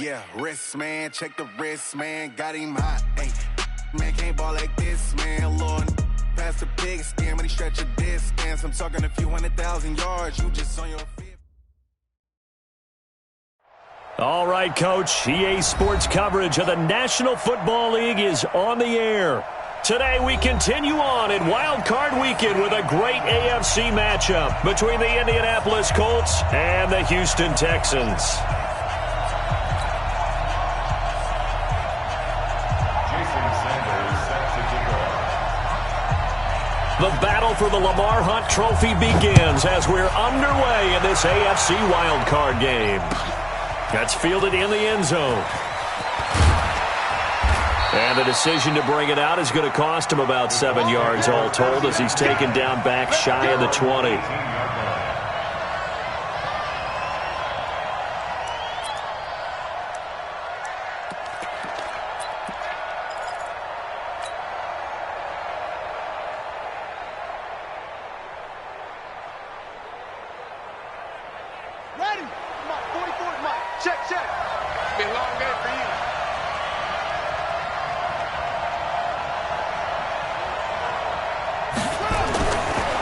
Yeah, wrist, man, check the wrist, man, got him hot. Hey, man, can't ball like this, man, Lord. Pass the pig skin, but he stretch a distance. I'm talking a few 100,000 yards, you just on your feet. All right, Coach, EA Sports coverage of the National Football League is on the air. Today we continue on in Wild Card Weekend with a great AFC matchup between the Indianapolis Colts and the Houston Texans. The battle for the Lamar Hunt Trophy begins as we're underway in this AFC wildcard game. That's fielded in the end zone. And the decision to bring it out is going to cost him about 7 yards all told as he's taken down back shy of the 20.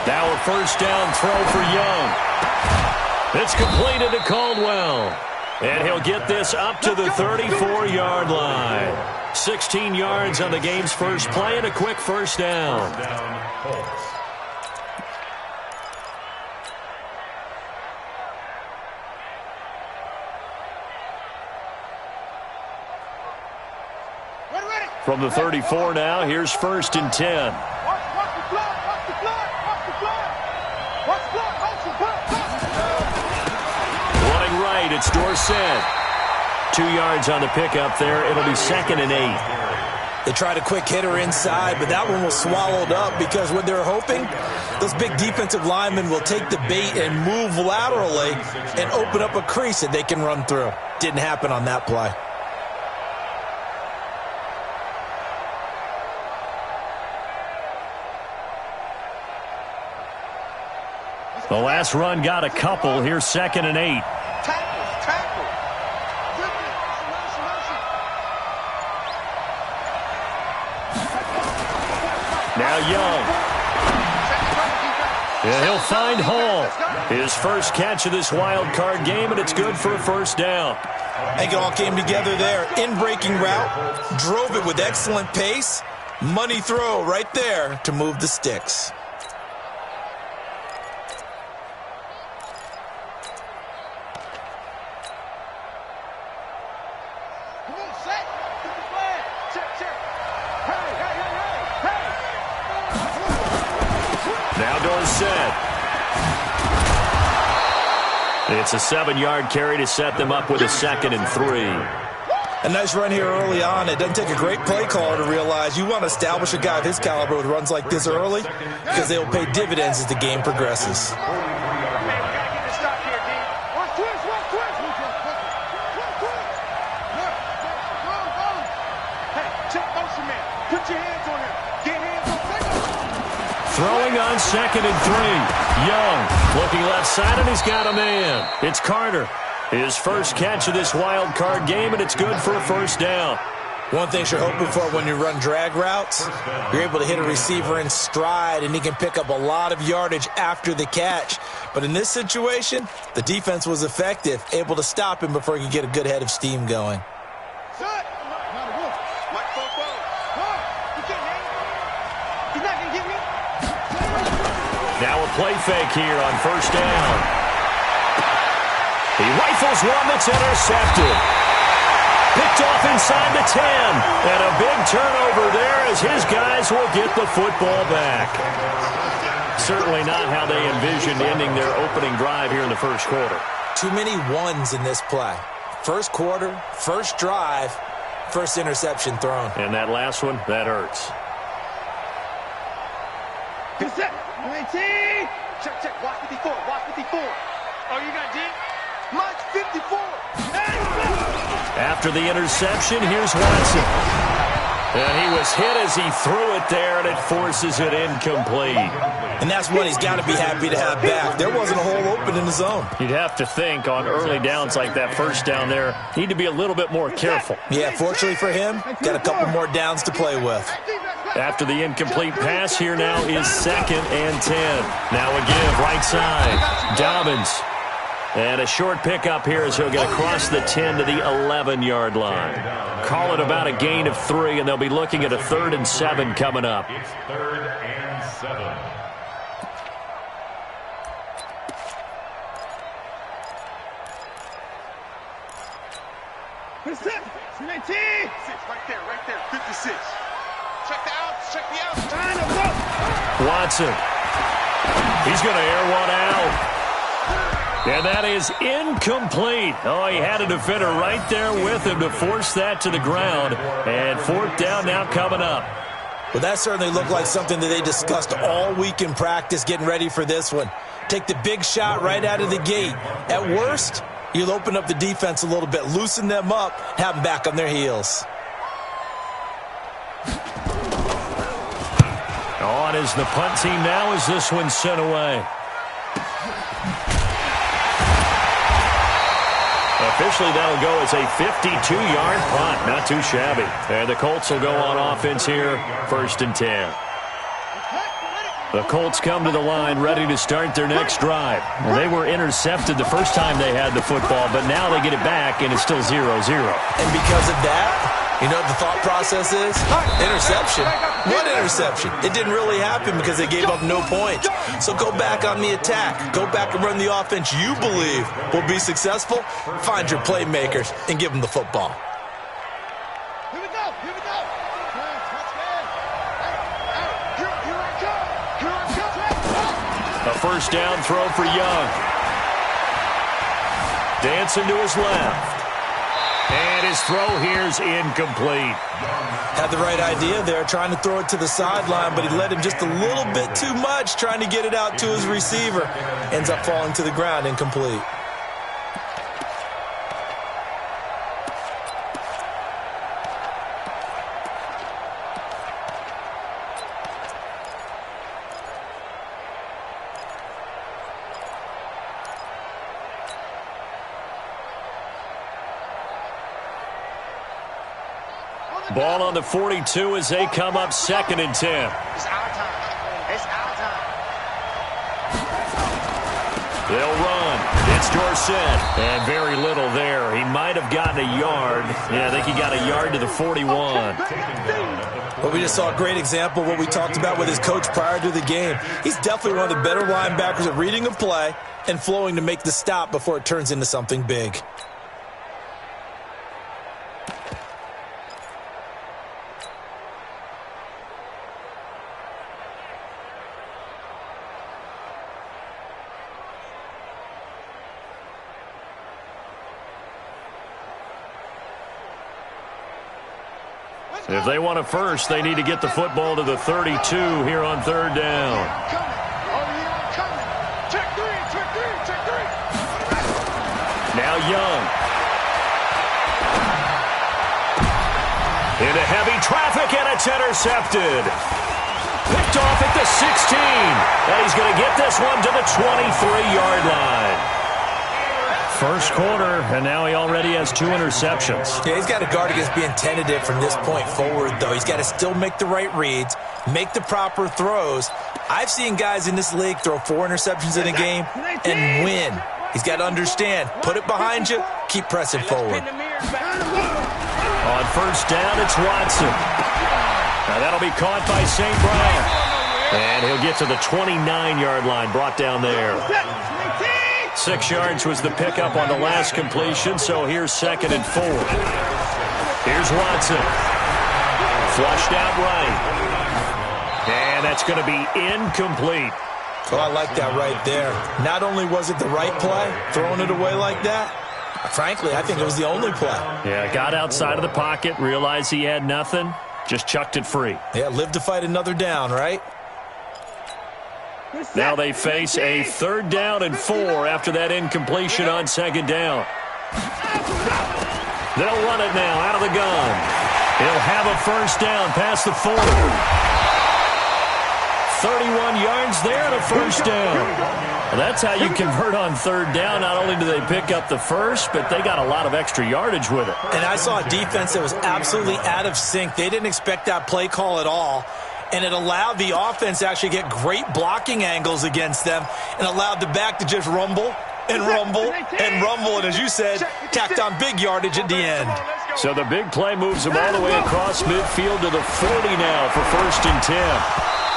Now a first down throw for Young. It's completed to Caldwell. And he'll get this up to the 34-yard line. 16 yards on the game's first play and a quick first down. From the 34 now, here's 1st and 10. Running right, it's Dorsett. 2 yards on the pickup there. It'll be 2nd and 8. They tried a quick hitter inside, but that one was swallowed up because what they're hoping, those big defensive linemen will take the bait and move laterally and open up a crease that they can run through. Didn't happen on that play. The last run got a couple. Here's 2nd and 8. Now Young. And he'll find Hall. His first catch of this wild card game, and it's good for a first down. I think it all came together there. In-breaking route, drove it with excellent pace. Money throw right there to move the sticks. Now Dorsett. It's a 7-yard carry to set them up with a 2nd and 3. A nice run here early on. It doesn't take a great play caller to realize you want to establish a guy of his caliber with runs like this early because they will pay dividends as the game progresses. Throwing on 2nd and 3. Young looking left side, and he's got a man. It's Carter. His first catch of this wild card game, and it's good for a first down. One thing you're hoping for when you run drag routes, you're able to hit a receiver in stride, and he can pick up a lot of yardage after the catch. But in this situation, the defense was effective, able to stop him before he could get a good head of steam going. Now a play fake here on first down. He rifles one that's intercepted. Picked off inside the 10. And a big turnover there as his guys will get the football back. Certainly not how they envisioned ending their opening drive here in the first quarter. Too many ones in this play. First quarter, first drive, first interception thrown. And that last one, that hurts. Check. Watch 54. Oh, you got D? Mine's 54. After the interception, here's Watson. And he was hit as he threw it there, and it forces it incomplete. And that's one he's got to be happy to have back. There wasn't a hole open in the zone. You'd have to think on early downs like that first down there, need to be a little bit more careful. Yeah, fortunately for him, got a couple more downs to play with. After the incomplete pass, here now is 2nd and 10. Now a give right side. Dobbins. And a short pickup here as he'll get across the 10 to the 11-yard line. Call it about a gain of 3, and they'll be looking at a 3rd and 7 coming up. It's 3rd and 7. Right there, 56. Check the outs, check the outs. Watson. He's going to air one out. And that is incomplete. Oh, he had a defender right there with him to force that to the ground. And 4th down now coming up. Well, that certainly looked like something that they discussed all week in practice getting ready for this one. Take the big shot right out of the gate. At worst, you'll open up the defense a little bit, loosen them up, have them back on their heels. On is the punt team now as this one's sent away. Officially, that'll go as a 52-yard punt. Not too shabby. And the Colts will go on offense here, 1st and 10. The Colts come to the line ready to start their next drive. Well, they were intercepted the first time they had the football, but now they get it back, and it's still 0-0. And because of that, you know what the thought process is? Interception. What interception? It didn't really happen because they gave up no points. So go back on the attack. Go back and run the offense you believe will be successful. Find your playmakers and give them the football. Here we go. A 1st down throw for Young. Dancing to his left. And his throw here's incomplete. Had the right idea there, trying to throw it to the sideline, but he led him just a little bit too much, trying to get it out to his receiver. Ends up falling to the ground, incomplete. Ball on the 42 as they come up 2nd and 10. It's our time. It's our time. They'll run. It's Dorsett. And very little there. He might have gotten a yard. Yeah, I think he got a yard to the 41. Well, we just saw a great example of what we talked about with his coach prior to the game. He's definitely one of the better linebackers at reading a play and flowing to make the stop before it turns into something big. If they want a first, they need to get the football to the 32 here on 3rd down. Now Young. Into heavy traffic, and it's intercepted. Picked off at the 16. And he's going to get this one to the 23-yard line. First quarter, and now he already has 2 interceptions. Yeah, he's got to guard against being tentative from this point forward, though. He's got to still make the right reads, make the proper throws. I've seen guys in this league throw 4 interceptions in a game and win. He's got to understand, put it behind you, keep pressing forward. On 1st down, it's Watson. Now that'll be caught by St. Brown. And he'll get to the 29-yard line, brought down there. 6 yards was the pickup on the last completion, so here's 2nd and 4. Here's Watson. Flushed out right. And that's going to be incomplete. Well, I like that right there. Not only was it the right play, throwing it away like that, frankly, I think it was the only play. Yeah, got outside of the pocket, realized he had nothing, just chucked it free. Yeah, live to fight another down, right? Now they face a 3rd down and 4 after that incompletion on 2nd down. They'll run it now out of the gun. He'll have a first down past the 40. 31 yards there and a first down. And that's how you convert on third down. Not only do they pick up the first, but they got a lot of extra yardage with it. And I saw a defense that was absolutely out of sync. They didn't expect that play call at all. And it allowed the offense to actually get great blocking angles against them and allowed the back to just rumble and rumble and rumble. And as you said, tacked on big yardage at the end. So the big play moves them all the way across midfield to the 40 now for 1st and 10.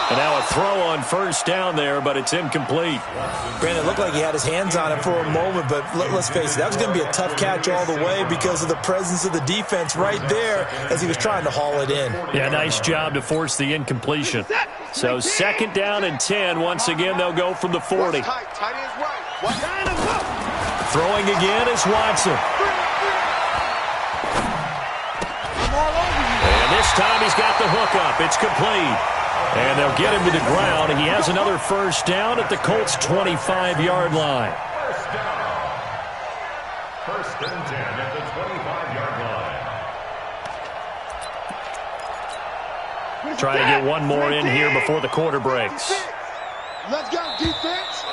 And now a throw on first down there, but it's incomplete. Brandon, it looked like he had his hands on it for a moment, but let's face it, that was going to be a tough catch all the way because of the presence of the defense right there as he was trying to haul it in. Yeah, nice job to force the incompletion. So 2nd down and 10. Once again, they'll go from the 40. Throwing again is Watson. And this time he's got the hook up. It's complete. And they'll get him to the ground, and he has another first down at the Colts' 25-yard line. First and 10 at the 25-yard line. Try to get one more in here before the quarter breaks. Let's go, defense.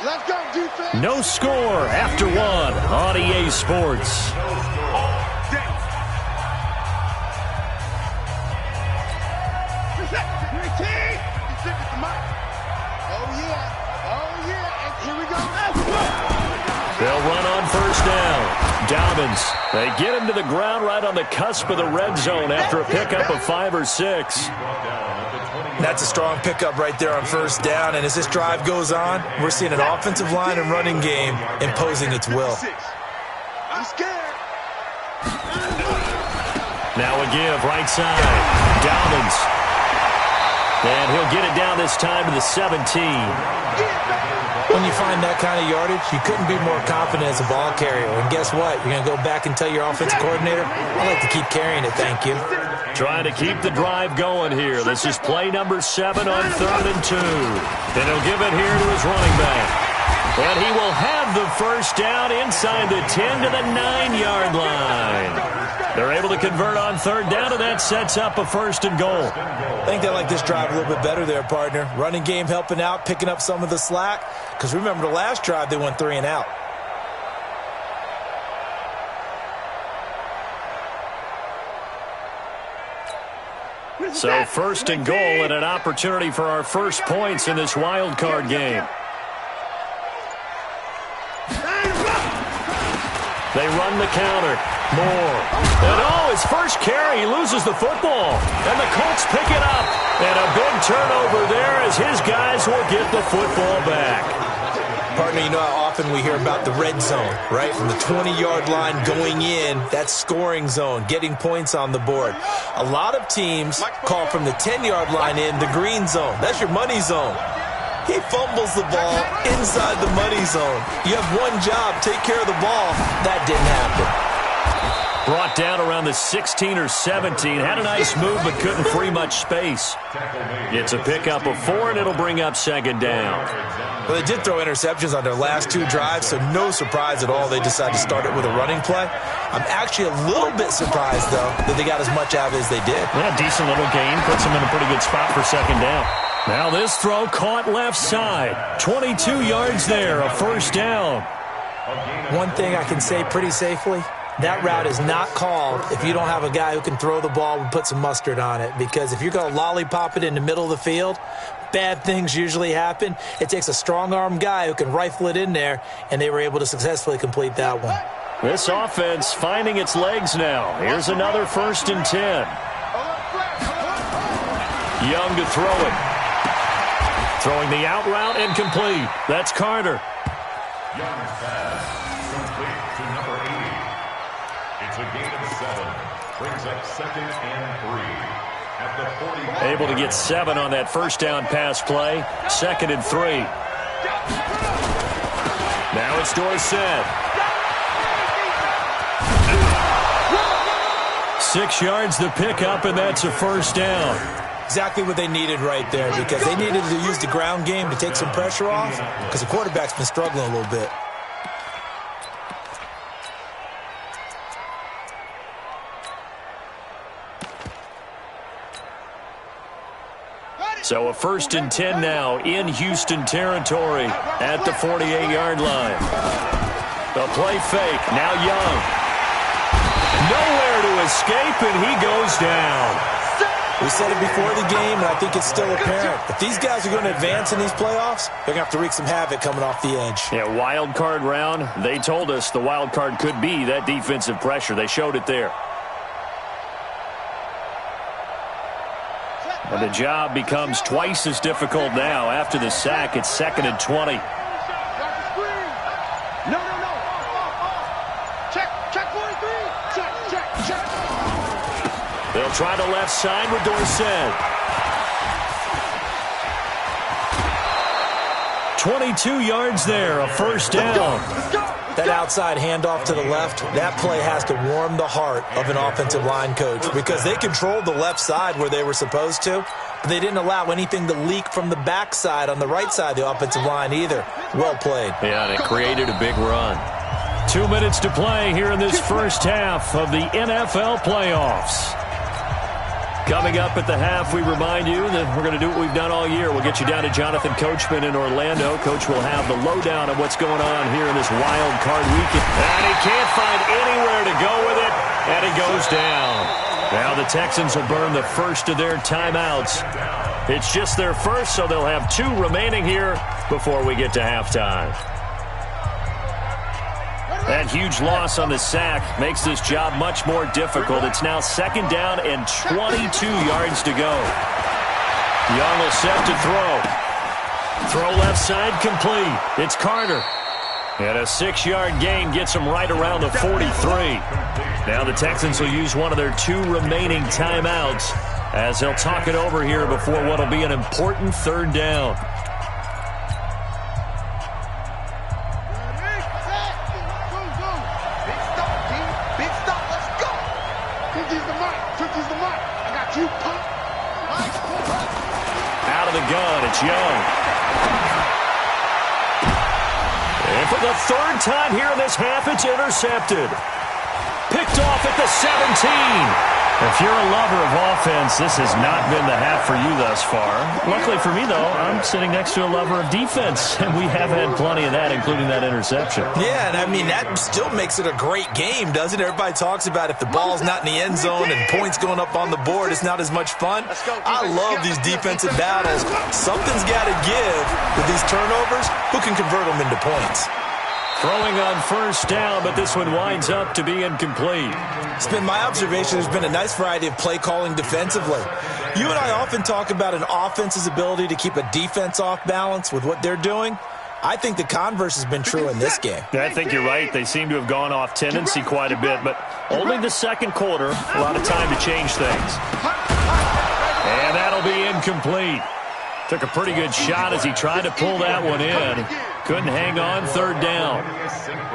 Let's go, defense. No score after one on EA Sports. They'll run on first down. Dobbins, they get him to the ground right on the cusp of the red zone after a pickup of 5 or 6. That's a strong pickup right there on first down, and as this drive goes on, we're seeing an offensive line and running game imposing its will. I'm scared. Now a give, right side. Dobbins. And he'll get it down this time to the 17. When you find that kind of yardage, you couldn't be more confident as a ball carrier. And guess what? You're going to go back and tell your offensive coordinator, I'd like to keep carrying it, thank you. Trying to keep the drive going here. This is play number 7 on 3rd and 2. Then he'll give it here to his running back. And he will have the first down inside the 10 to the 9-yard line. They're able to convert on third down, and that sets up a 1st and goal. I think they like this drive a little bit better there, partner. Running game helping out, picking up some of the slack. Because remember the last drive, they went 3 and out. So 1st and goal and an opportunity for our first points in this wild card game. They run the counter. Moore. And his first carry, he loses the football. And the Colts pick it up. And a big turnover there as his guys will get the football back. Partner, you know how often we hear about the red zone, right? From the 20-yard line going in, that's scoring zone, getting points on the board. A lot of teams call from the 10-yard line in the green zone. That's your money zone. He fumbles the ball inside the money zone. You have one job, take care of the ball. That didn't happen. Brought down around the 16 or 17. Had a nice move, but couldn't free much space. It's a pickup of 4, and it'll bring up 2nd down. Well, they did throw interceptions on their last 2 drives, so no surprise at all they decided to start it with a running play. I'm actually a little bit surprised, though, that they got as much out of it as they did. Yeah, decent little gain. Puts them in a pretty good spot for 2nd down. Now this throw caught left side. 22 yards there, a 1st down. One thing I can say pretty safely, that route is not called if you don't have a guy who can throw the ball and put some mustard on it. Because if you're going to lollipop it in the middle of the field, bad things usually happen. It takes a strong-arm guy who can rifle it in there, and they were able to successfully complete that one. This offense finding its legs now. Here's another 1st and 10. Young to throw it. Throwing the out route and complete. That's Carter. Young's pass complete to number 80. It's a gain of 7. Brings up 2nd and 3. At the 40. Able to get 7 on that 1st down pass play. 2nd and 3. Now it's Dorsett. 6 yards the pickup, and that's a 1st down. Exactly what they needed right there, because they needed to use the ground game to take some pressure off, because the quarterback's been struggling a little bit. So a 1st and 10 now in Houston territory at the 48-yard line. The play fake. Now Young. Nowhere to escape, and he goes down. We said it before the game, and I think it's still apparent. If these guys are going to advance in these playoffs, they're going to have to wreak some havoc coming off the edge. Yeah, wild card round. They told us the wild card could be that defensive pressure. They showed it there. And the job becomes twice as difficult now. After the sack, it's 2nd and 20. No. Check 43. Check. They'll try the left side with Dorsett. 22 yards there, a 1st down. That outside handoff to the left, that play has to warm the heart of an offensive line coach because they controlled the left side where they were supposed to, but they didn't allow anything to leak from the backside on the right side of the offensive line either. Well played. Yeah, and it created a big run. 2 minutes to play here in this first half of the NFL playoffs. Coming up at the half, we remind you that we're going to do what we've done all year. We'll get you down to Jonathan Coachman in Orlando. Coach will have the lowdown of what's going on here in this wild card weekend. And he can't find anywhere to go with it, and it goes down. Now the Texans will burn the first of their timeouts. It's just their first, so they'll have 2 remaining here before we get to halftime. That huge loss on the sack makes this job much more difficult. It's now 2nd down and 22 yards to go. Young will set to throw. Throw left side complete. It's Carter. And a 6-yard gain gets him right around the 43. Now the Texans will use one of their 2 remaining timeouts as they'll talk it over here before what will be an important 3rd down. Out of the gun, it's Young. And for the 3rd time here in this half, it's intercepted. Picked off at the 17. If you're a lover of offense, this has not been the half for you thus far. Luckily for me, though, I'm sitting next to a lover of defense, and we have had plenty of that, including that interception. Yeah, and I mean, that still makes it a great game, doesn't it? Everybody talks about if the ball's not in the end zone and points going up on the board, it's not as much fun. I love these defensive battles. Something's got to give with these turnovers. Who can convert them into points? Throwing on 1st down, but this one winds up to be incomplete. It's been my observation there's been a nice variety of play calling defensively. You and I often talk about an offense's ability to keep a defense off balance with what they're doing. I think the converse has been true in this game. I think you're right. They seem to have gone off tendency quite a bit, but only the 2nd quarter, a lot of time to change things. And that'll be incomplete. Took a pretty good shot as he tried to pull that one in. Couldn't hang on, 3rd down.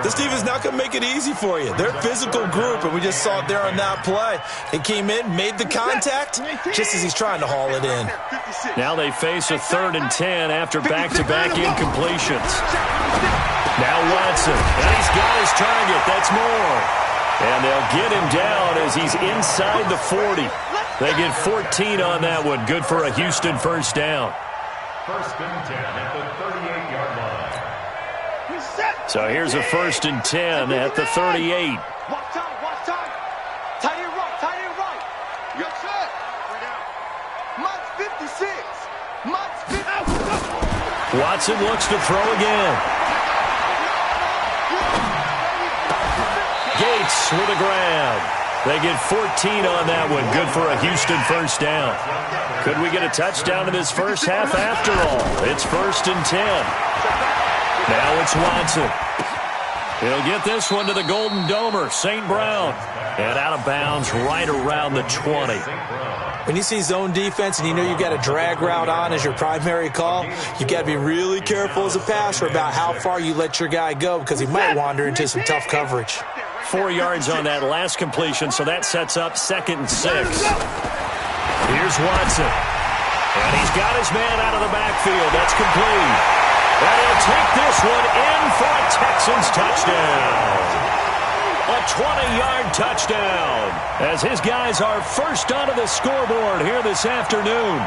This defense not going to make it easy for you. They're a physical group, and we just saw it there on that play. He came in, made the contact, just as he's trying to haul it in. Now they face a 3rd and 10 after back-to-back incompletions. Now Watson, and he's got his target. That's more. And they'll get him down as he's inside the 40. They get 14 on that one. Good for a Houston 1st down. 1st and 10 at the 38-yard line. So here's a 1st and 10 at the 38. Watch time. Tight end right. Yes, sir. Mike's 56. Mike's 50. Watson looks to throw again. Gates with a grab. They get 14 on that one. Good for a Houston 1st down. Could we get a touchdown in this first half after all? It's 1st and 10. Now it's Watson. He'll get this one to the Golden Domer, St. Brown. And out of bounds right around the 20. When you see zone defense and you know you've got a drag route on as your primary call, you've got to be really careful as a passer about how far you let your guy go because he might wander into some tough coverage. 4 yards on that last completion, so that sets up 2nd and 6. Here's Watson. And he's got his man out of the backfield. That's complete. And he'll take this one in for a Texans touchdown. A 20-yard touchdown as his guys are first onto the scoreboard here this afternoon.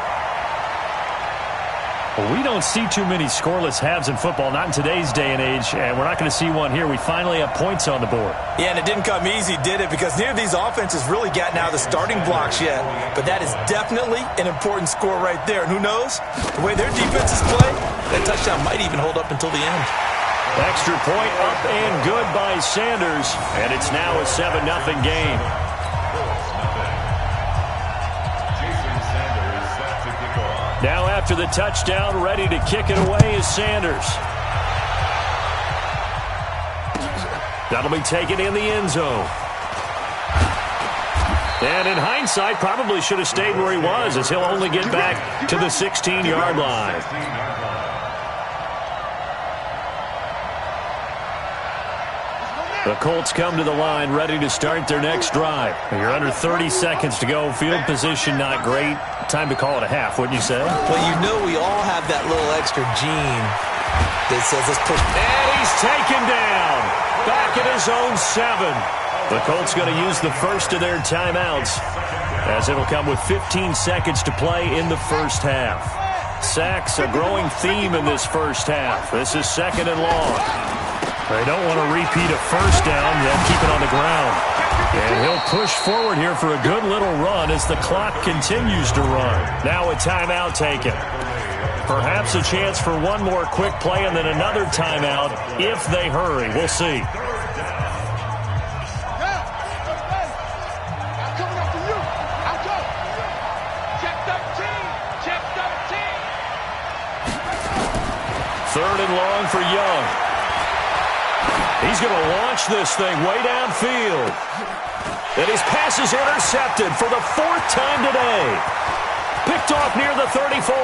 Well, we don't see too many scoreless halves in football, not in today's day and age, and we're not going to see one here. We finally have points on the board. Yeah, and it didn't come easy, did it? Because neither of these offenses really gotten out of the starting blocks yet. But that is definitely an important score right there. And who knows? The way their defenses play, that touchdown might even hold up until the end. Extra point up and good by Sanders, and it's now a 7-0 game. Now after the touchdown, ready to kick it away is Sanders. That'll be taken in the end zone. And in hindsight, probably should have stayed where he was, as he'll only get back to the 16-yard line. The Colts come to the line ready to start their next drive. You're under 30 seconds to go. Field position not great. Time to call it a half, wouldn't you say? Well, you know we all have that little extra gene that says let's push. And he's taken down. Back at his own 7. The Colts going to use the first of their timeouts, as it'll come with 15 seconds to play in the first half. Sacks, a growing theme in this first half. This is 2nd and long. They don't want to repeat a first down. They'll keep it on the ground. And he'll push forward here for a good little run as the clock continues to run. Now a timeout taken. Perhaps a chance for one more quick play and then another timeout if they hurry. We'll see. Third and long for Young. He's going to launch this thing way downfield. And his pass is intercepted for the 4th time today. Picked off near the 34. He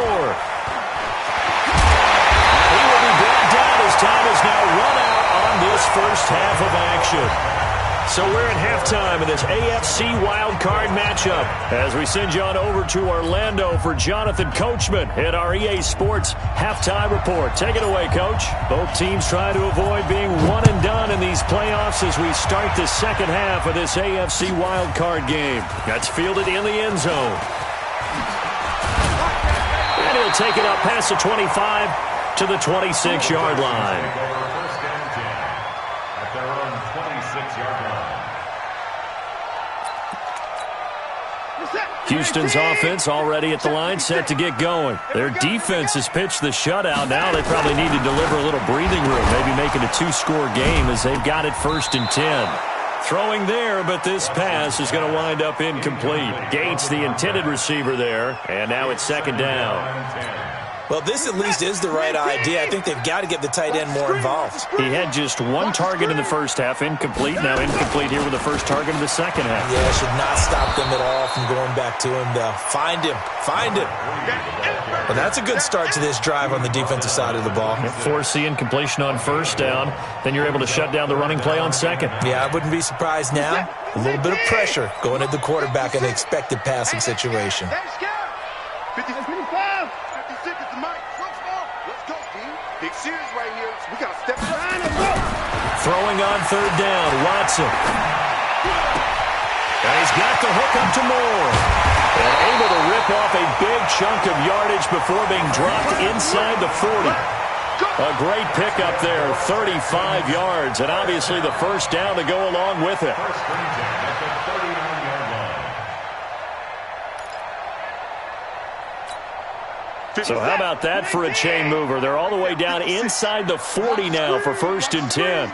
will be brought down as time has now run out on this first half of action. So we're at halftime in this AFC wildcard matchup as we send you on over to Orlando for Jonathan Coachman at our EA Sports halftime report. Take it away, Coach. Both teams try to avoid being one and done in these playoffs as we start the second half of this AFC wildcard game. That's fielded in the end zone. And he'll take it up past the 25 to the 26-yard line. Houston's offense already at the line, set to get going. Their defense has pitched the shutout. Now they probably need to deliver a little breathing room, maybe make it a 2-score game as they've got it 1st and 10. Throwing there, but this pass is going to wind up incomplete. Gates, the intended receiver there, and now it's 2nd down. Well, this at least is the right idea. I think they've got to get the tight end more involved. He had just 1 target in the first half, incomplete. Now incomplete here with the first target of the second half. Yeah, should not stop them at all from going back to him. Find him. Find him. Well, that's a good start to this drive on the defensive side of the ball. Force the incompletion on first down. Then you're able to shut down the running play on second. Yeah, I wouldn't be surprised now. A little bit of pressure going at the quarterback in an expected passing situation. 55. Big series right here. We got to step behind him. Throwing on 3rd down, Watson. And he's got the hook up to Moore. And able to rip off a big chunk of yardage before being dropped inside the 40. A great pickup there, 35 yards, and obviously the first down to go along with it. So how about that for a chain mover? They're all the way down inside the 40 now for 1st and 10.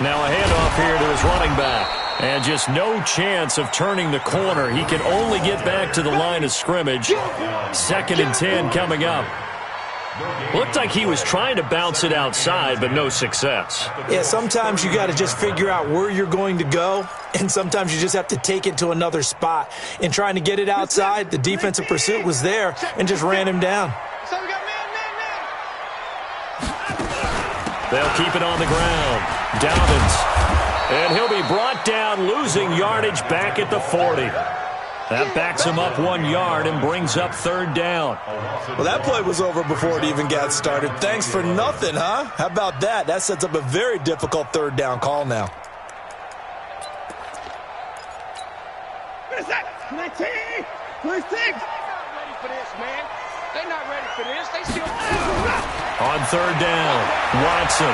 Now a handoff here to his running back. And just no chance of turning the corner. He can only get back to the line of scrimmage. 2nd and 10 coming up. Looked like he was trying to bounce it outside, but no success. Yeah, sometimes you got to just figure out where you're going to go, and sometimes you just have to take it to another spot. In trying to get it outside, the defensive pursuit was there and just ran him down. They'll keep it on the ground. Dobbins. And he'll be brought down, losing yardage back at the 40. That backs him up 1 yard and brings up 3rd down. Well, that play was over before it even got started. Thanks for nothing, huh? How about that? That sets up a very difficult 3rd down call now. What is that? 19! 26! Ready for this, man. They On third down, Watson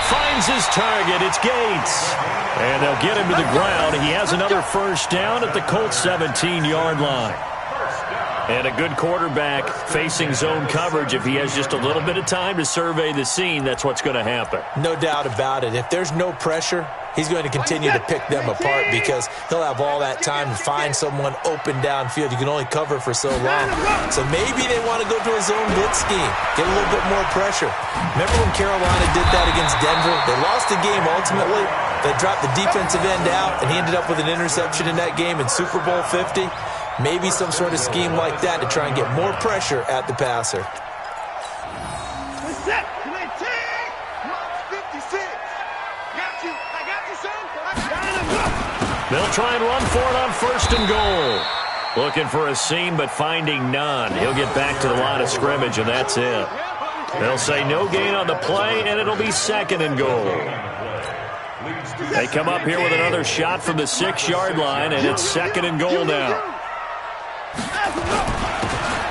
finds his target. It's Gates. And they'll get him to the ground. He has another first down at the Colts 17-yard line. And a good quarterback facing zone coverage. If he has just a little bit of time to survey the scene, that's what's going to happen. No doubt about it. If there's no pressure, he's going to continue to pick them apart because he'll have all that time to find someone open downfield. You can only cover for so long. So maybe they want to go to a zone blitz scheme, get a little bit more pressure. Remember when Carolina did that against Denver? They lost the game ultimately. They dropped the defensive end out, and he ended up with an interception in that game in Super Bowl 50. Maybe some sort of scheme like that to try and get more pressure at the passer. They'll try and run for it on first and goal. Looking for a seam, but finding none. He'll get back to the line of scrimmage, and that's it. They'll say no gain on the play, and it'll be second and goal. They come up here with another shot from the 6-yard line, and it's second and goal now.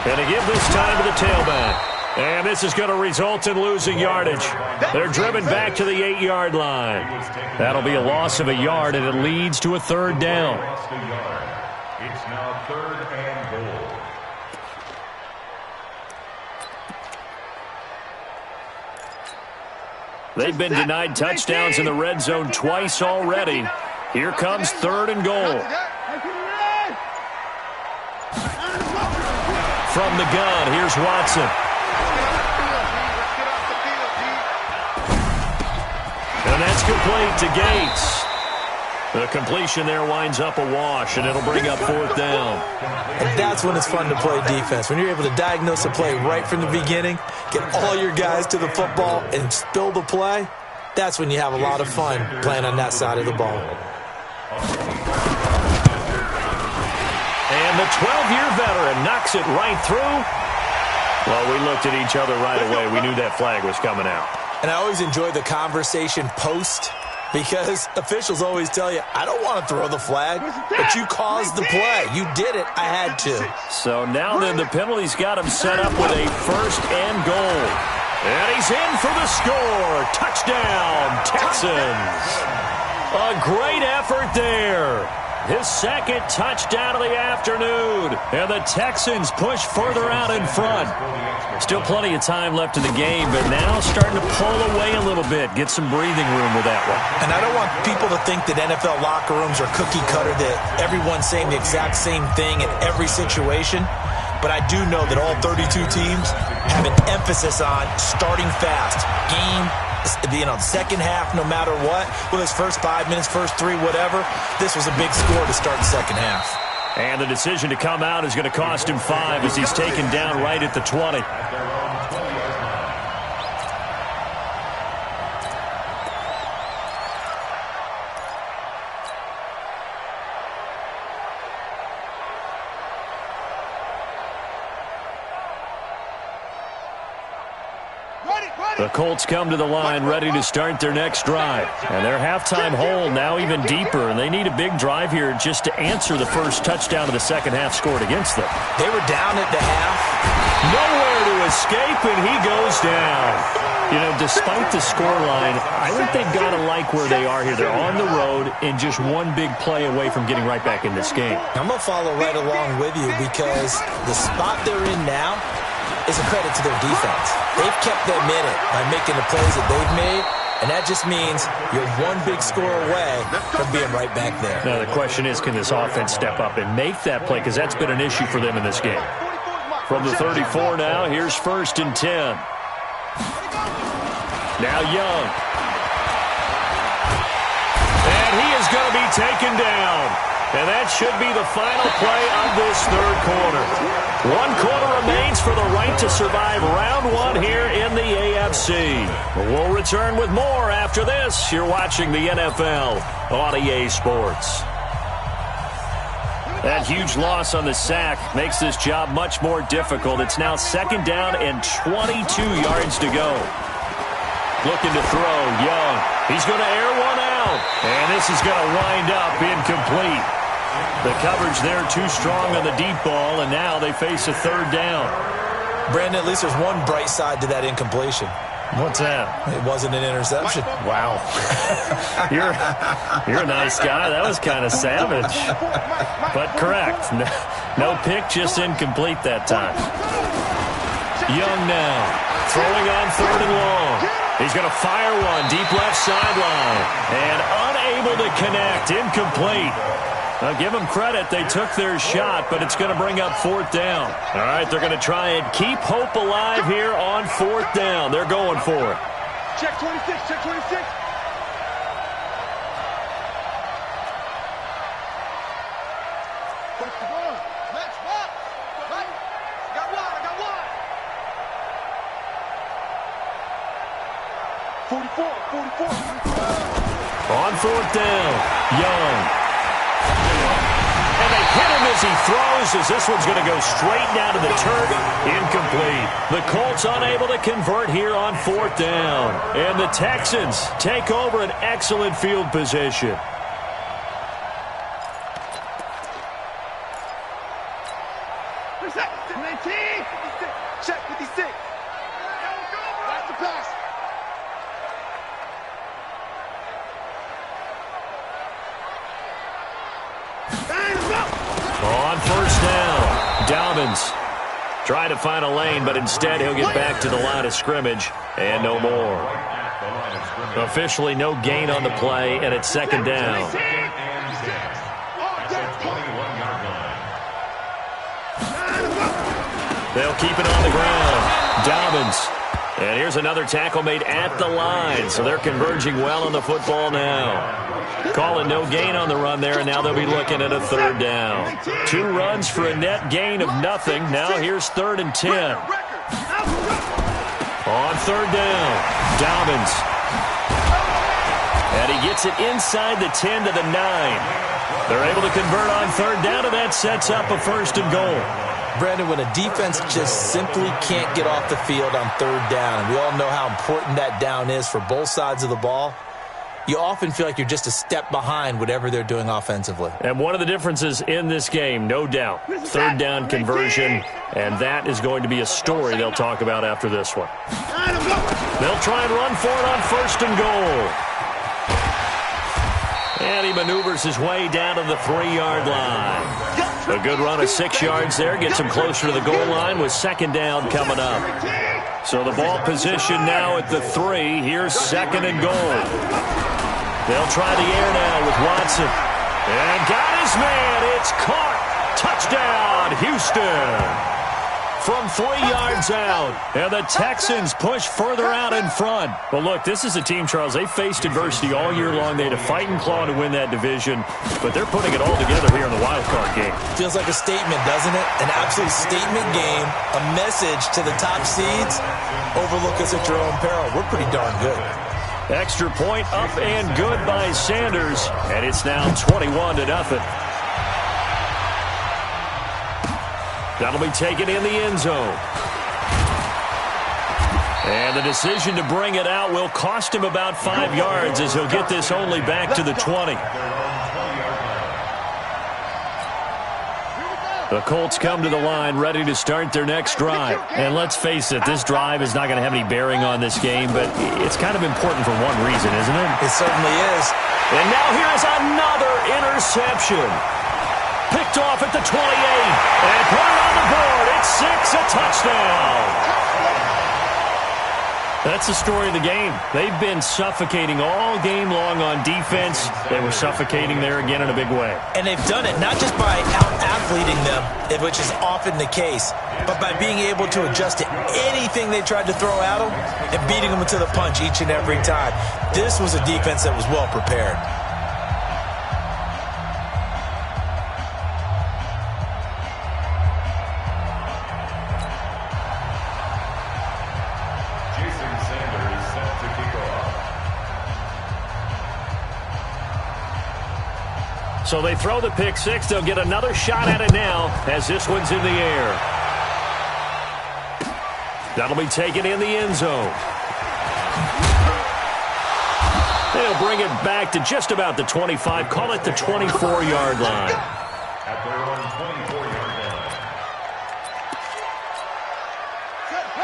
And they give this time to the tailback. And this is going to result in losing yardage. They're driven back to the 8-yard line. That'll be a loss of a yard, and it leads to a third down. It's now third and goal. They've been denied touchdowns in the red zone twice already. Here comes third and goal. From the gun, here's Watson. And that's complete to Gates. The completion there winds up a wash, and it'll bring up fourth down. And that's when it's fun to play defense. When you're able to diagnose a play right from the beginning, get all your guys to the football, and spill the play, that's when you have a lot of fun playing on that side of the ball. And the 12-year veteran knocks it right through. Well, we looked at each other right away. We knew that flag was coming out. And I always enjoy the conversation post because officials always tell you, I don't want to throw the flag, but you caused the play. You did it. I had to. So now then the penalty's got him set up with a first and goal. And he's in for the score. Touchdown, Texans. A great effort there. His second touchdown of the afternoon. And the Texans push further out in front. Still plenty of time left in the game, but now starting to pull away a little bit. Get some breathing room with that one. And I don't want people to think that NFL locker rooms are cookie cutter, that everyone's saying the exact same thing in every situation. But I do know that all 32 teams have an emphasis on starting fast. The second half, no matter what, with his first 5 minutes, first 3, whatever, this was a big score to start the second half. And the decision to come out is going to cost him 5 as he's taken down right at the 20. The Colts come to the line ready to start their next drive. And their halftime hole now even deeper. And they need a big drive here just to answer the first touchdown of the second half scored against them. They were down at the half. Nowhere to escape, and he goes down. You know, despite the scoreline, I think they've got to like where they are here. They're on the road and just one big play away from getting right back in this game. I'm going to follow right along with you because the spot they're in now is a credit to their defense. They've kept them in it by making the plays that they've made, and that just means you're one big score away from being right back there. Now, the question is, can this offense step up and make that play? Because that's been an issue for them in this game. From the 34 now, here's first and 10. Now Young. And he is going to be taken down. And that should be the final play of this third quarter. 1 quarter remains for the right to survive round 1 here in the AFC. We'll return with more after this. You're watching the NFL on EA Sports. That huge loss on the sack makes this job much more difficult. It's now second down and 22 yards to go. Looking to throw, Young. He's going to air one out. And this is going to wind up incomplete. The coverage there too strong on the deep ball, and now they face a third down. Brandon, at least there's one bright side to that incompletion. What's that? It wasn't an interception. Wow. You're a nice guy. That was kind of savage. But correct. No pick, just incomplete that time. Young now. Throwing on third and long. He's going to fire one. Deep left sideline. And unable to connect. Incomplete. Now, give them credit. They took their shot, but it's going to bring up fourth down. All right, they're going to try and keep hope alive here on fourth down. They're going for it. Check 26, check 26. Let's walk. Right. I got one. 44. On fourth down, Young. And they hit him as he throws, as this one's going to go straight down to the turf. Incomplete. The Colts unable to convert here on fourth down. And the Texans take over an excellent field position. Check 56. That's the pass. On first down, Dobbins trying to find a lane, but instead he'll get back to the line of scrimmage and no more. Officially no gain on the play, and it's second down. They'll keep it on the ground. Dobbins. And here's another tackle made at the line, so they're converging well on the football now. Calling no gain on the run there, and now they'll be looking at a third down. 2 runs for a net gain of nothing. Now here's 3rd and 10. On third down, Dobbins. And he gets it inside the 10 to the 9. They're able to convert on third down, and that sets up a 1st and goal. Brandon, when a defense just simply can't get off the field on third down, and we all know how important that down is for both sides of the ball, you often feel like you're just a step behind whatever they're doing offensively. And one of the differences in this game, no doubt, third down conversion, and that is going to be a story they'll talk about after this one. They'll try and run for it on 1st and goal. And he maneuvers his way down to the 3-yard line. A good run of 6 yards there gets him closer to the goal line with second down coming up. So the ball position now at the 3. Here's 2nd and goal. They'll try the air now with Watson. And got his man. It's caught. Touchdown, Houston. From 3 yards out. And the Texans push further out in front. Well, look, this is a team, Charles. They faced adversity all year long. They had to fight and claw to win that division. But they're putting it all together here in the wild card game. Feels like a statement, doesn't it? An absolute statement game. A message to the top seeds. Overlook us at your own peril. We're pretty darn good. Extra point up and good by Sanders. And it's now 21-0. That'll be taken in the end zone. And the decision to bring it out will cost him about 5 yards as he'll get this only back to the 20. The Colts come to the line ready to start their next drive. And let's face it, this drive is not going to have any bearing on this game, but it's kind of important for one reason, isn't it? It certainly is. And now here's another interception. Picked off at the 28. And put it on the board. It's 6, a touchdown. That's the story of the game. They've been suffocating all game long on defense. They were suffocating there again in a big way. And they've done it not just by out-athleting them, which is often the case, but by being able to adjust to anything they tried to throw at them and beating them to the punch each and every time. This was a defense that was well prepared. So they throw the pick six. They'll get another shot at it now as this one's in the air. That'll be taken in the end zone. They'll bring it back to just about the 25. Call it the 24-yard line. at their own 24-yard line.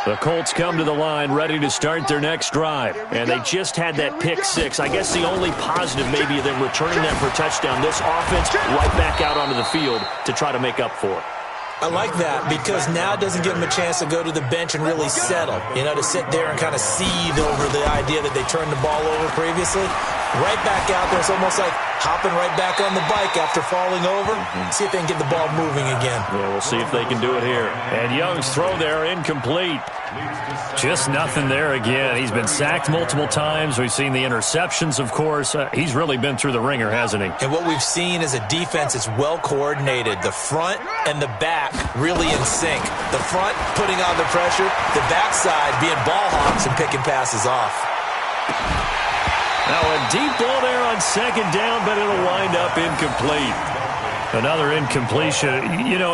The Colts come to the line ready to start their next drive. And they just had that pick six. I guess the only positive maybe of them returning that for a touchdown. This offense right back out onto the field to try to make up for it. I like that because now it doesn't give them a chance to go to the bench and really settle, to sit there and kind of seethe over the idea that they turned the ball over previously. Right back out there. It's almost like hopping right back on the bike after falling over. See if they can get the ball moving again. Yeah, we'll see if they can do it here. And Young's throw there incomplete. Just nothing there again. He's been sacked multiple times. We've seen the interceptions, of course. He's really been through the ringer, hasn't he? And what we've seen is a defense that's well coordinated. The front and the back really in sync. The front putting on the pressure. The backside being ball hawks and picking passes off. Now a deep ball there on second down, but it'll wind up incomplete. Another incompletion.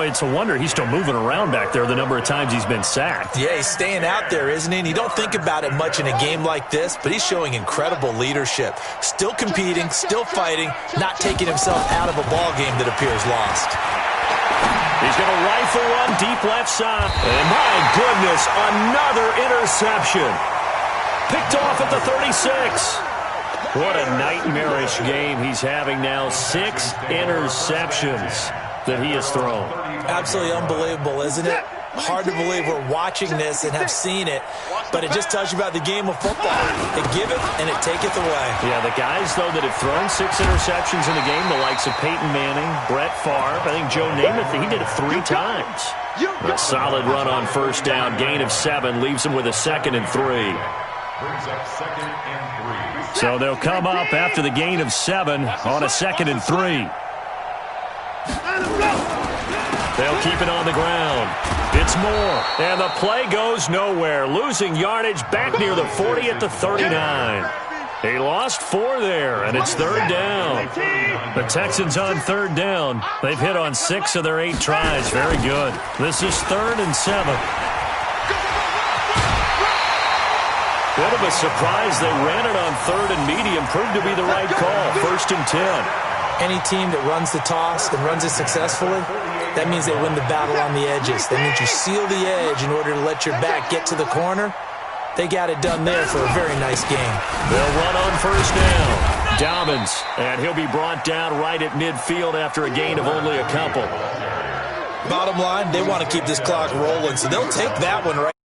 It's a wonder he's still moving around back there the number of times he's been sacked. Yeah, he's staying out there, isn't he? And you don't think about it much in a game like this, but he's showing incredible leadership. Still competing, still fighting, not taking himself out of a ball game that appears lost. He's going to rifle one deep left side. And my goodness, another interception. Picked off at the 36. What a nightmarish game he's having now. 6 interceptions that he has thrown. Absolutely unbelievable, isn't it? Hard to believe we're watching this and have seen it, but it just tells you about the game of football. It giveth and it taketh away. Yeah, the guys, though, that have thrown 6 interceptions in the game, the likes of Peyton Manning, Brett Favre, I think Joe Namath, he did it 3 times. A solid run on first down, gain of 7, leaves him with a 2nd and 3. Brings up 2nd and 3. So they'll come up after the gain of 7 on a 2nd and 3. They'll keep it on the ground. It's Moore, and the play goes nowhere. Losing yardage back near the 40 at the 39. He lost 4 there, and it's 3rd down. The Texans on 3rd down. They've hit on 6 of their 8 tries. Very good. This is 3rd and 7. Bit of a surprise. They ran it on 3rd and medium. Proved to be the right call. 1st and 10. Any team that runs the toss and runs it successfully, that means they win the battle on the edges. That means you seal the edge in order to let your back get to the corner. They got it done there for a very nice game. They'll run on 1st down. Dobbins, and he'll be brought down right at midfield after a gain of only a couple. Bottom line, they want to keep this clock rolling, so they'll take that one right.